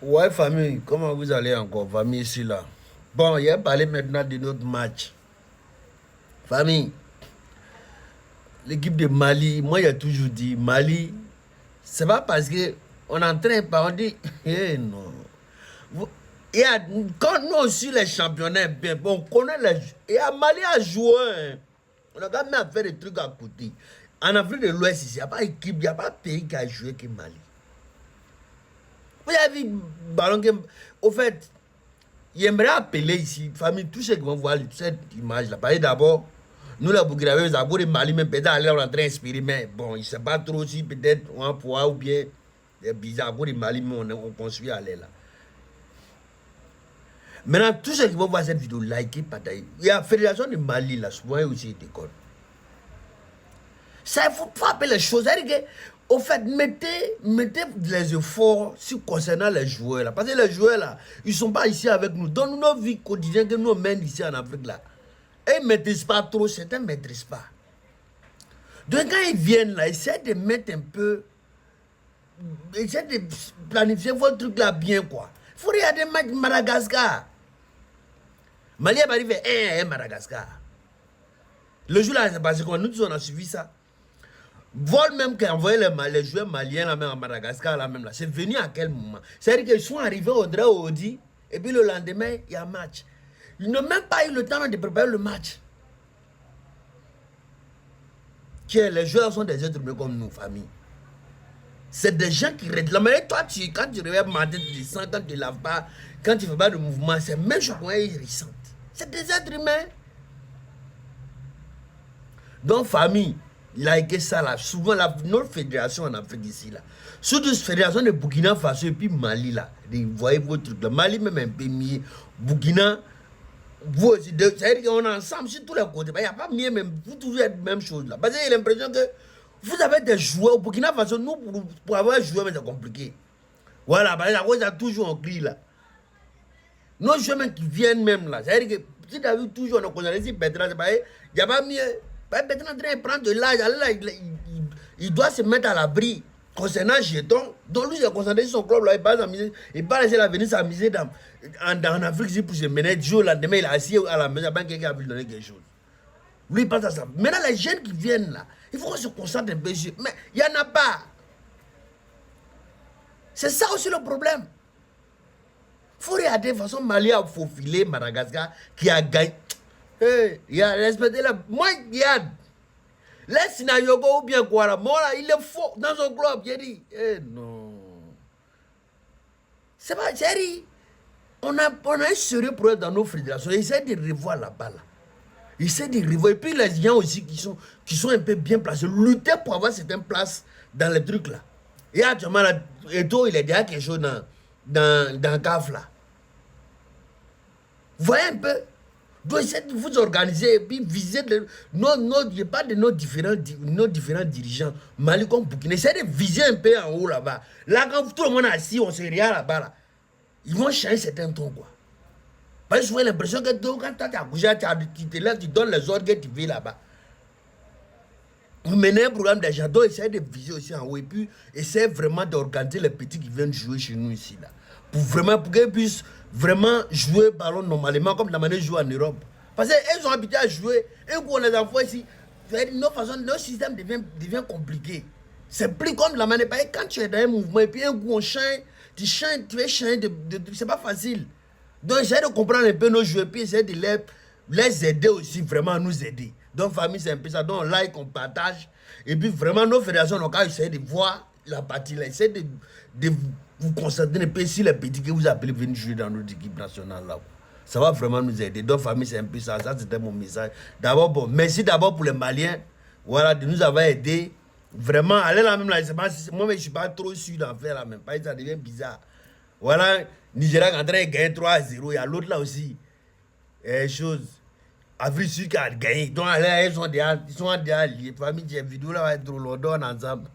Ouais, famille, comment vous allez encore, famille, ici, là? Bon, il a parlé maintenant de notre match. Famille, l'équipe de Mali, moi, j'ai toujours dit, Mali, c'est pas parce que on entraîne pas, on dit, eh non. Il y a, quand nous aussi, les championnats, bien, bon, on connaît les. Il y a Mali à jouer. Hein. On a quand même à faire des trucs à côté. En Afrique de l'Ouest, ici, il n'y a pas équipe, il n'y a pas pays qui a joué que Mali. Vous avez vu, Ballon, au fait, j'aimerais appeler ici, famille, tous ceux qui vont voir cette image-là. Parce que d'abord, nous, les Burkinabés, les Abou de Mali, même peut-être aller en train d'inspirer, mais bon, il ne sait pas trop si peut-être on va pouvoir ou bien des bizarres Abou de Mali, mais on construit à aller là. Maintenant, tous ceux qui vont voir cette vidéo, likez, partagez. Il y a la Fédération de Mali, là, souvent aussi déconne. Ça, il faut frapper les choses. C'est-à-dire que, au fait, mettez les efforts concernant les joueurs là. Parce que les joueurs là, ils ne sont pas ici avec nous. Dans nos vies quotidiennes que nous mènent ici en Afrique là. Et ils ne maîtrisent pas trop, certains ne maîtrisent pas. Donc quand ils viennent là, essayez de mettre un peu, essayez de planifier votre truc là bien quoi. Il faut regarder Madagascar. Mali est arrivé Madagascar. Le jour là, c'est passé quoi? Nous tous on a suivi ça. Vol même qui a envoyé les joueurs maliens là même à Madagascar là même là. C'est venu à quel moment? C'est-à-dire qu'ils sont arrivés au Audi et puis le lendemain, il y a un match. Ils n'ont même pas eu le temps de préparer le match. Les joueurs sont des êtres humains comme nous, famille. C'est des gens qui réclament. Et toi, quand tu regardes matin, tu sens, quand tu ne laves pas, quand tu ne fais pas de mouvement, c'est même chose qu'ils ressentent. C'est des êtres humains. Donc, famille, likez ça là. Souvent, notre fédération en Afrique ici là. Surtout la fédération de Burkina Faso et puis Mali là. Vous voyez votre truc là. Mali même un peu mieux. Burkina, vous aussi. C'est-à-dire qu'on est ensemble sur tous les côtés. Il n'y a pas mieux même. Vous toujours la même chose là. Parce que j'ai l'impression que vous avez des joueurs au Burkina Faso. Nous, pour avoir joué, mais c'est compliqué. Voilà, parce que ça toujours en cri là. Nos joueurs qui viennent même là. C'est-à-dire que si tu as vu toujours, on a connu ici, Petra, il n'y a pas mieux. Maintenant, il prend de l'âge, il doit se mettre à l'abri concernant Jeton. Donc lui, il a concentré sur son club, là, il va laisser la venir s'amuser en Afrique pour se mener. Du jour au lendemain, il est assis à la maison, quelqu'un a vu lui donner quelque chose. Lui, il pense à ça. Maintenant, les jeunes qui viennent là, il faut qu'on se concentre un peu sur. Mais il n'y en a pas. C'est ça aussi le problème. Il faut regarder de façon Mali a faufilé Madagascar qui a gagné. Hey, il a respecté la. Moi, regarde. Laisse Nayogo ou bien quoi là. Moi là, il est faux dans son club. J'ai dit, eh non. C'est pas, j'ai dit, on a un sérieux problème dans nos fédérations. Ils essaient de revoir là-bas là. Ils essaient de revoir. Et puis les gens aussi qui sont un peu bien placés. Lutter pour avoir certaines places dans les trucs là. Et actuellement, là, Eto, il est déjà quelque chose dans CAF là. Vous voyez un peu? Donc, essayez de vous organiser et puis viser pas de nos différents dirigeants, Mali comme Burkina. Essayez de viser un peu en haut là-bas. Là, quand tout le monde est assis, on se regarde là-bas. Là. Ils vont changer certains tons, quoi. Parce que j'ai l'impression que quand tu as bougé, tu te lèves, tu donnes les ordres que tu veux là-bas. Vous menez un programme d'agent, donc essayez de viser aussi en haut et puis essayez vraiment d'organiser les petits qui viennent jouer chez nous ici. Là. Pour qu'ils puissent vraiment jouer ballon normalement comme la manière de jouer en Europe. Parce qu'ils ont habitué à jouer. Et quand on les envoie ici, notre système devient compliqué. C'est plus comme la manière. Parce que quand tu es dans un mouvement et puis un coup on change, tu veux changer c'est pas facile. Donc essayez de comprendre un peu nos joueurs et puis essayez de les aider aussi, vraiment à nous aider. Donc famille c'est un peu ça. Donc on like, on partage. Et puis vraiment nos fédérations locales essayent de voir la partie là. Essayez de vous concentrer un peu si les petits que vous appelez venir jouer dans notre équipe nationale là. Ça va vraiment nous aider. Donc famille c'est un peu ça. Ça c'était mon message. D'abord bon, merci d'abord pour les Maliens. Voilà, de nous avoir aidés. Vraiment, allez là même là. Moi je ne suis pas trop sûr d'en faire là même. Parce que ça devient bizarre. Voilà, Nigeria est en train de gagner 3-0. Il y a l'autre là aussi. Chose. Afrique Sud qui a gagné. Donc, ils sont déjà liés. Famille, j'ai vidéo là, va être drôle. On donne ensemble.